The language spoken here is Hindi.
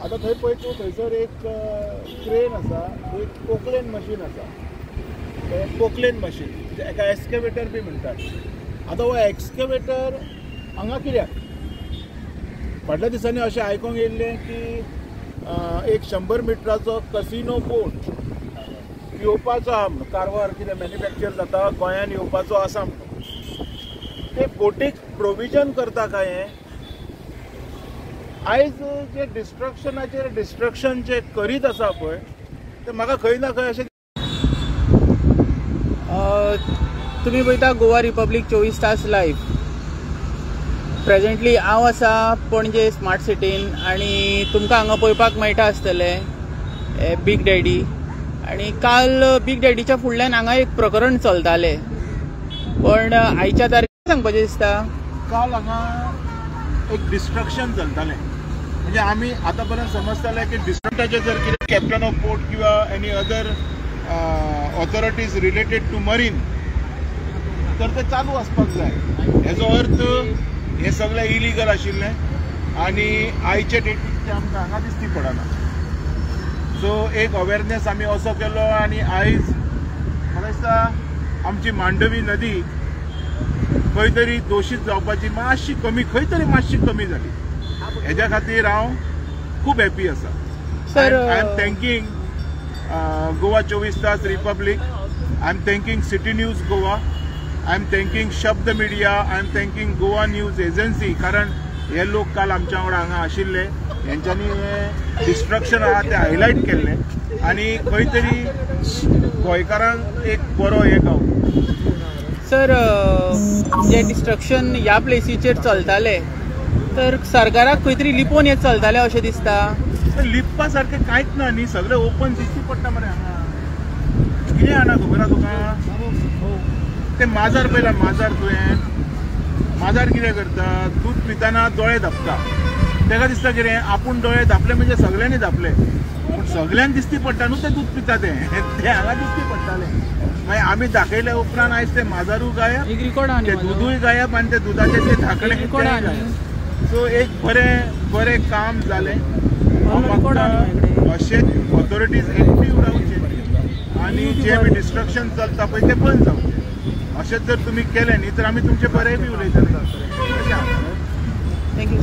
आता थंय पळय तूं थंयसर एक क्रेन आसा, एक पोकलेन मशीन आसा. पोकलेन मशीन एका एक्सकेवेटर बी म्हणटात. आतां हो एक्सकेवेटर हांगा कित्याक? फाटल्या दिसांनी अशें आयकूंक येयल्लें की एक 100 मिटराचो कसिनो बोट येवपाचो आहा म्हणून. कारवार कितें मॅन्युफॅक्चर जाता गोंयांत येवपाचो आसा म्हणून. ते बोटीक प्रोविजन करता काय हें? आयज जे डिस्ट्रक्शन जे करीत आसा पळय ते म्हाका खंय ना खंय अशें. तुमी पळयता गोवा रिपब्लीक 24 तास लायव्ह. प्रेझेंटली हांव आसा पणजे स्मार्ट सिटीन आनी तुमकां हांगा पळोवपाक मेळटा आसतलें बीग डॅडी. आनी काल बीग डॅडीच्या फुडल्यान हांगा एक प्रकरण चलतालें, पण आयच्या तारखेर सांगपाचें दिसता. काल हांगा एक डिस्ट्रक्शन चलतालें. म्हणजे आमी आतां पर्यंत समजताले की डिस्ट्रक्टाचे जर कितें कॅप्टन ऑफ पोर्ट किंवा any other authorities related to marine तर ते चालू आसपाक जाय. हेजो अर्थ हे सगळें इलिगल आशिल्लें आनी आयचे डेटीक ते आमकां हांगा दिसती पडना. सो एक अवेरनेस आमी असो केलो आनी आयज म्हाका दिसता आमची मांडवी नदी खंय तरी दोशीत जावपाची मातशी कमी जाली. हेज्या खातीर हांव खूब हॅपी आसा. Sir I am thanking Goa 24 तास republic. I am thanking city news Goa. I am thanking Shabd media. I am thanking Goa news agency. कारण हे लोक काल आमच्या वांगडा हांगा आशिल्ले. हेंच्यांनी हे डिस्ट्रक्शन आहा ते हायलायट केल्लें आनी खंय तरी गोंयकारांक एक बरो हे गावलो. सर जे डिस्ट्रक्शन ह्या प्लेसीचेर चलताले तर सरकाराक खंय तरी लिपोवन हें चलतालें अशें दिसता. लिपपा सारकें कांयच ना न्ही. सगळें ओपन दिसती पडटा मरे हांगा. कितें आना खबर आहा तुका? ते माजर पयला माजर तुवें. माजर कितें करता? दूध पिताना दोळे धांपता. ताका दिसता कितें आपूण दोळे धांपले म्हणजे सगळ्यांनी धांपले, पूण सगळ्यांक दिसती पडटा न्हू तें दूध पिता तें हांगा दिसती पडटालें. मागीर आमी दाखयल्या उपरांत आयज तें माजरूय गायब, तें दूदूय गायब आनी तें दुधाचें तें धाकणें गायब. सो एक बरें काम जालें. अशेंच ऑथॉरिटीज एक्टीव रावचे आनी जे बी डिस्ट्रक्शन चलता पळय तें बंद जावचें. अशेंच जर तुमी केलें न्ही तर आमी तुमचे बरें बी उलयतले. थँक्यू.